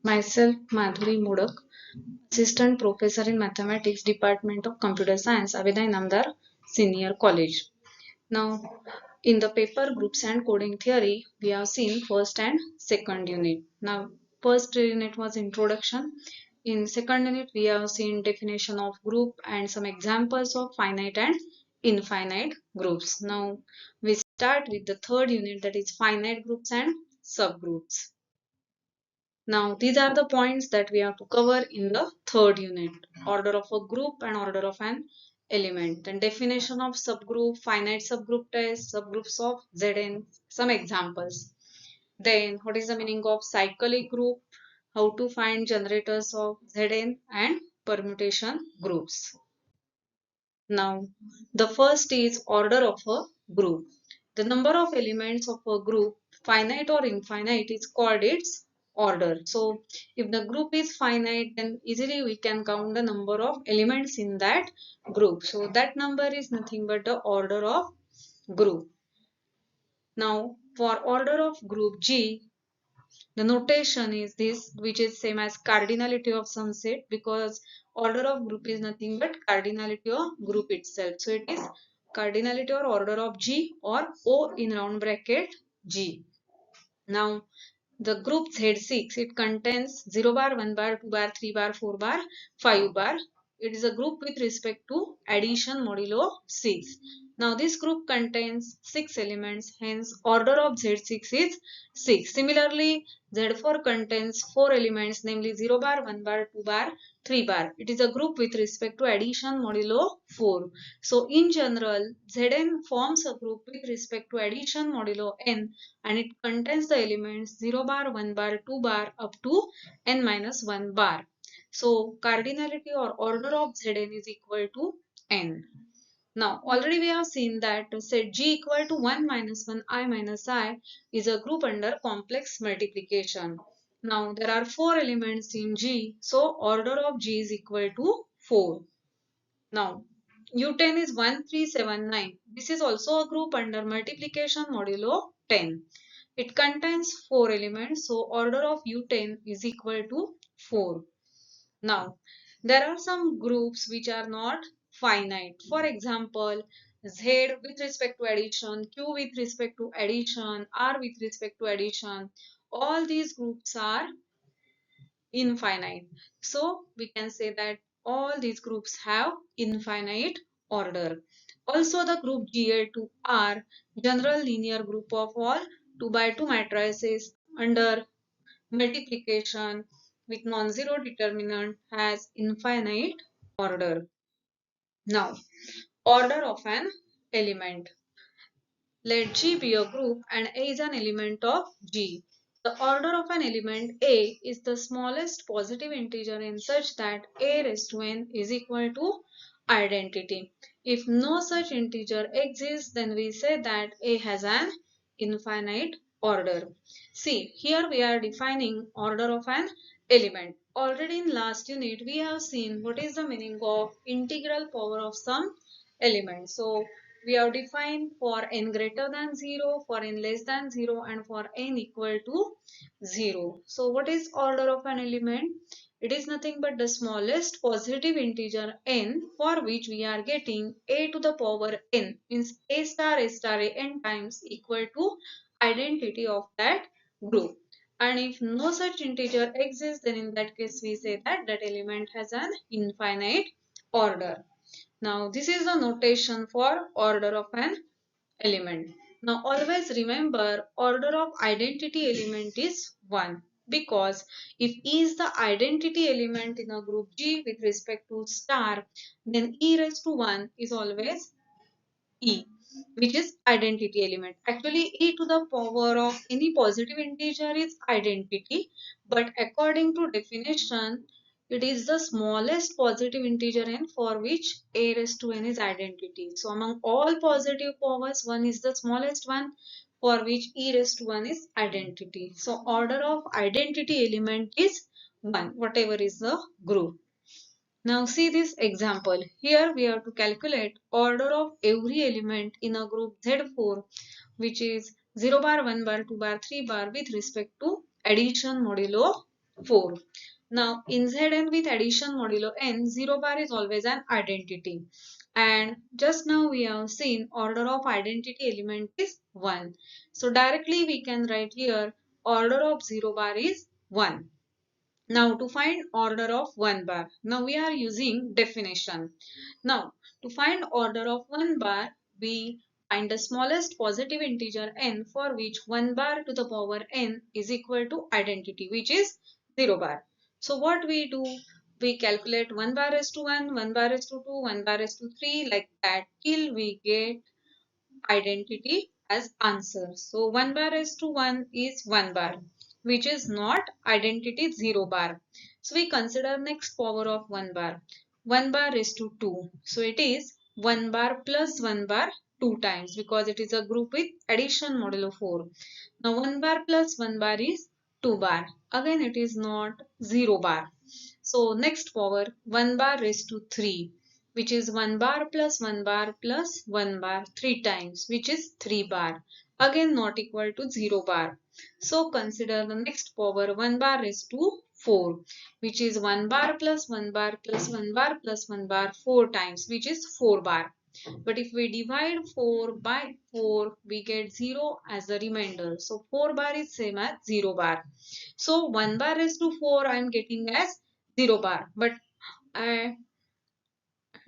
Myself, Madhuri Modak, Assistant Professor in Mathematics, Department of Computer Science, Abhyuday Namdar Senior College. Now, in the paper Groups and Coding Theory, we have seen first and second unit. Now, first unit was introduction. In second unit, we have seen definition of group and some examples of finite and infinite groups. Now, we start with the third unit, that is finite groups and subgroups. Now, these are the points that we have to cover in the third unit. Order of a group and order of an element. Then definition of subgroup, finite subgroup test, subgroups of Zn, some examples. Then what is the meaning of cyclic group, how to find generators of Zn, and permutation groups. Now, the first is order of a group. The number of elements of a group, finite or infinite, is called its order. So, if the group is finite, then easily we can count the number of elements in that group. So, that number is nothing but the order of group. Now, for order of group G, the notation is this, which is same as cardinality of some set, because order of group is nothing but cardinality of group itself. So it is cardinality or order of G, or O in round bracket G. Now the group Z6, it contains 0 bar, 1 bar, 2 bar, 3 bar, 4 bar, 5 bar. It is a group with respect to addition modulo 6. Now this group contains 6 elements, hence order of Z6 is 6. Similarly, Z4 contains 4 elements, namely 0 bar, 1 bar, 2 bar, 3 bar. It is a group with respect to addition modulo 4. So in general, Zn forms a group with respect to addition modulo n, and it contains the elements 0 bar, 1 bar, 2 bar up to n minus 1 bar. So cardinality or order of Zn is equal to n. Now already we have seen that set G equal to 1 minus 1 I minus I is a group under complex multiplication. Now there are 4 elements in G, so order of G is equal to 4. Now U10 is 1379. This is also a group under multiplication modulo 10. It contains 4 elements, so order of U10 is equal to 4. Now, there are some groups which are not finite. For example, Z with respect to addition, Q with respect to addition, R with respect to addition. All these groups are infinite. So, we can say that all these groups have infinite order. Also, the group GL to R, general linear group of all 2 by 2 matrices under multiplication with non-zero determinant, has infinite order. Now, order of an element. Let G be a group and A is an element of G. The order of an element A is the smallest positive integer in such that A raised to n is equal to identity. If no such integer exists, then we say that A has an infinite order. See, here we are defining order of an element. Already in last unit, we have seen what is the meaning of integral power of some element. So, we have defined for n greater than 0, for n less than 0, and for n equal to 0. So what is order of an element? It is nothing but the smallest positive integer n, for which we are getting a to the power n, means a star a n times equal to identity of that group. And if no such integer exists, then in that case we say that that element has an infinite order. Now this is the notation for order of an element. Now always remember, order of identity element is 1, because if E is the identity element in a group G with respect to star, then E raised to 1 is always E, which is identity element. Actually, E to the power of any positive integer is identity, but according to definition, it is the smallest positive integer n, for which A raised to n is identity. So among all positive powers, 1 is the smallest one, for which E raised to 1 is identity. So order of identity element is 1, whatever is the group. Now see this example. Here we have to calculate order of every element in a group Z4, which is 0 bar, 1 bar, 2 bar, 3 bar with respect to addition modulo 4. Now in Zn with addition modulo n, 0 bar is always an identity. And just now we have seen order of identity element is 1. So directly we can write here order of 0 bar is 1. Now to find order of 1 bar, now we are using definition. Now to find order of 1 bar, we find the smallest positive integer n for which 1 bar to the power n is equal to identity, which is 0 bar. So what we do? We calculate 1 bar is to 1, 1 bar is to 2, 1 bar is to 3 like that till we get identity as answer. So 1 bar is to 1 is 1 bar, which is not identity 0 bar. So we consider next power of 1 bar. 1 bar is to 2. So it is 1 bar plus 1 bar 2 times because it is a group with addition modulo 4. Now 1 bar plus 1 bar is 2 bar. Again it is not 0 bar. So next power 1 bar raised to 3, which is 1 bar plus 1 bar plus 1 bar 3 times, which is 3 bar. Again not equal to 0 bar. So consider the next power 1 bar raised to 4, which is 1 bar plus 1 bar plus 1 bar plus 1 bar 4 times, which is 4 bar. But if we divide 4 by 4, we get 0 as the remainder. So 4 bar is same as 0 bar. So 1 bar raised to 4 I am getting as 0 bar. But I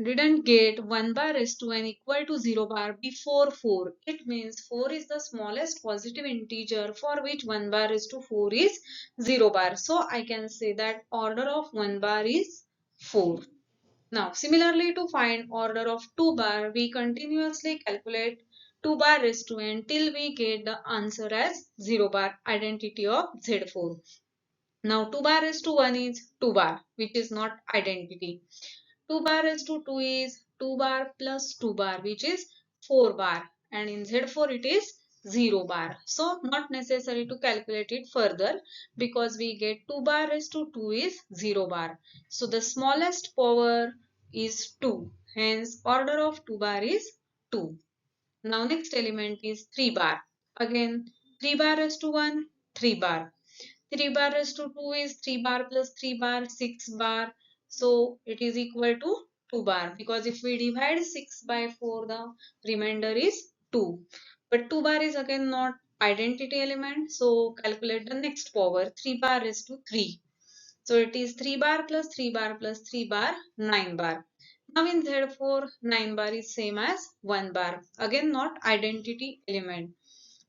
didn't get 1 bar raised to n equal to 0 bar before 4. It means 4 is the smallest positive integer for which 1 bar raised to 4 is 0 bar. So I can say that order of 1 bar is 4. Now, similarly to find order of 2 bar, we continuously calculate 2 bar raised to n till we get the answer as 0 bar, identity of Z4. Now, 2 bar raised to 1 is 2 bar, which is not identity. 2 bar raised to 2 is 2 bar plus 2 bar, which is 4 bar. And in Z4 it is 0 bar. So not necessary to calculate it further because we get 2 bar raised to 2 is 0 bar. So the smallest power is 2. Hence order of 2 bar is 2. Now next element is 3 bar. Again 3 bar raised to 1, 3 bar. 3 bar raised to 2 is 3 bar plus 3 bar, 6 bar. So it is equal to 2 bar because if we divide 6 by 4, the remainder is 2. But 2 bar is again not identity element. So calculate the next power. 3 bar raised to 3. So it is 3 bar plus 3 bar plus 3 bar, 9 bar. Now in therefore 9 bar is same as 1 bar. Again not identity element.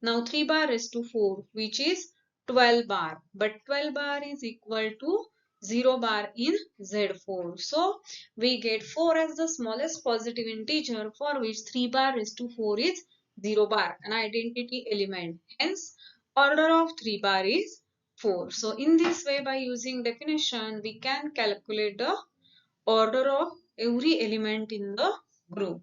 Now 3 bar is to 4, which is 12 bar. But 12 bar is equal to 0 bar in Z4. So we get 4 as the smallest positive integer for which 3 bar is to 4 is 0 bar, an identity element. Hence order of 3 bar is 4. So in this way, by using definition, we can calculate the order of every element in the group.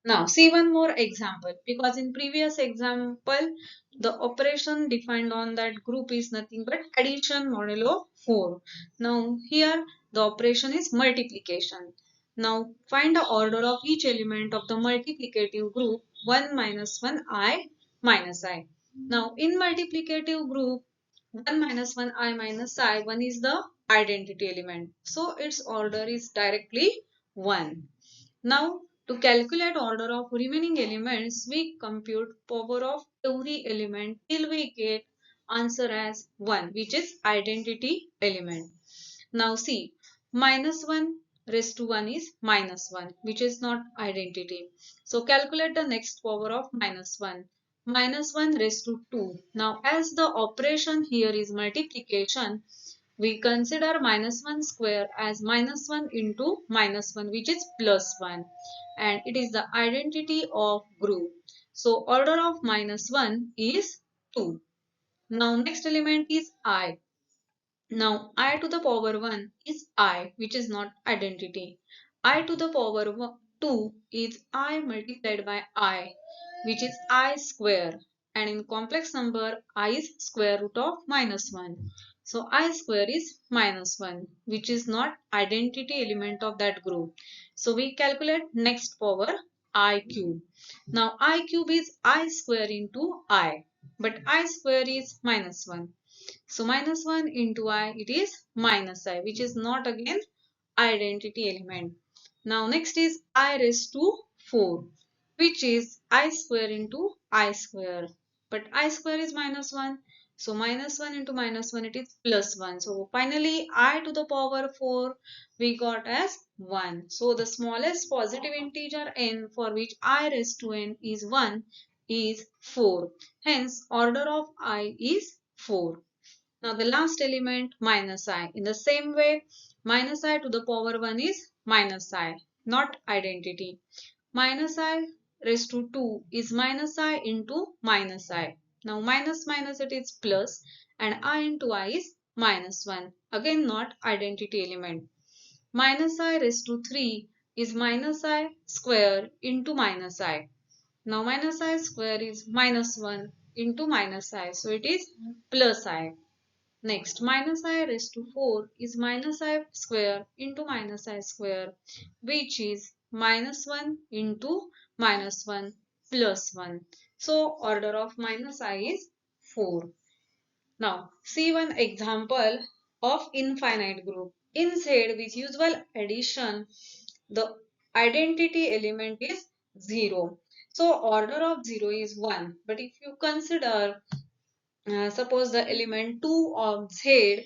Now see one more example, because in previous example the operation defined on that group is nothing but addition modulo 4. Now here the operation is multiplication. Now find the order of each element of the multiplicative group 1 minus 1 I minus I. Now in multiplicative group 1 minus 1 I minus I, 1 is the identity element. So its order is directly 1. Now, to calculate order of remaining elements, we compute power of every element till we get answer as 1, which is identity element. Now see, minus 1 raised to 1 is minus 1, which is not identity. So calculate the next power of minus 1. Minus 1 raised to 2. Now as the operation here is multiplication, we consider minus 1 square as minus 1 into minus 1, which is plus 1, and it is the identity of group. So order of minus 1 is 2. Now next element is I. Now I to the power 1 is I, which is not identity. I to the power 2 is I multiplied by I, which is I square. And in complex number, I is square root of minus 1. So I square is minus 1, which is not identity element of that group. So we calculate next power I cube. Now I cube is I square into I, but I square is minus 1. So minus 1 into I, it is minus I, which is not again identity element. Now next is I raised to 4, which is I square into I square. But I square is minus 1. So minus 1 into minus 1, it is plus 1. So finally I to the power 4 we got as 1. So the smallest positive integer n for which I raised to n is 1 is 4. Hence order of I is 4. Now the last element minus I. In the same way, minus I to the power 1 is minus I, not identity. Minus I raised to 2 is minus I into minus I. Now minus minus it is plus and I into I is minus 1. Again not identity element. Minus I raised to 3 is minus I square into minus I. Now minus I square is minus 1 into minus I. So it is plus I. Next, minus I raised to 4 is minus I square into minus I square, which is minus 1 into minus 1 plus 1. So, order of minus I is 4. Now, see one example of infinite group. In Z with usual addition, the identity element is 0. So, order of 0 is 1. But if you consider suppose the element 2 of Z,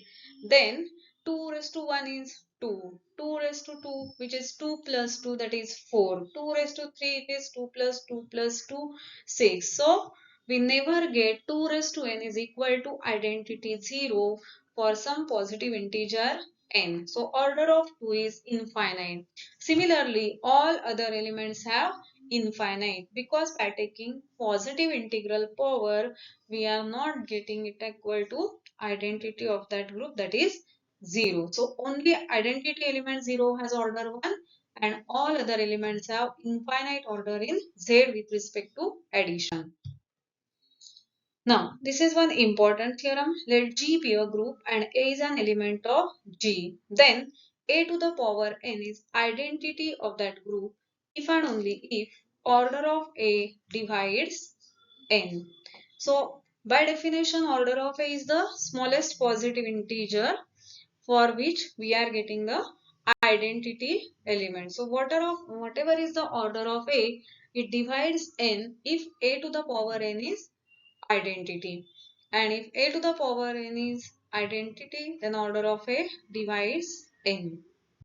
then 2 raised to 1 is 2. 2 raised to 2, which is 2 plus 2, that is 4. 2 raised to 3, it is 2 plus 2 plus 2, 6. So, we never get 2 raised to n is equal to identity 0 for some positive integer n. So, order of 2 is infinite. Similarly, all other elements have infinite because by taking positive integral power we are not getting it equal to identity of that group, that is 0. So only identity element 0 has order 1 and all other elements have infinite order in Z with respect to addition. Now this is one important theorem. Let G be a group and A is an element of G. Then A to the power n is identity of that group if and only if order of A divides n. So by definition order of A is the smallest positive integer for which we are getting the identity element. So whatever is the order of A, it divides n if A to the power n is identity. And if A to the power n is identity, then order of A divides n.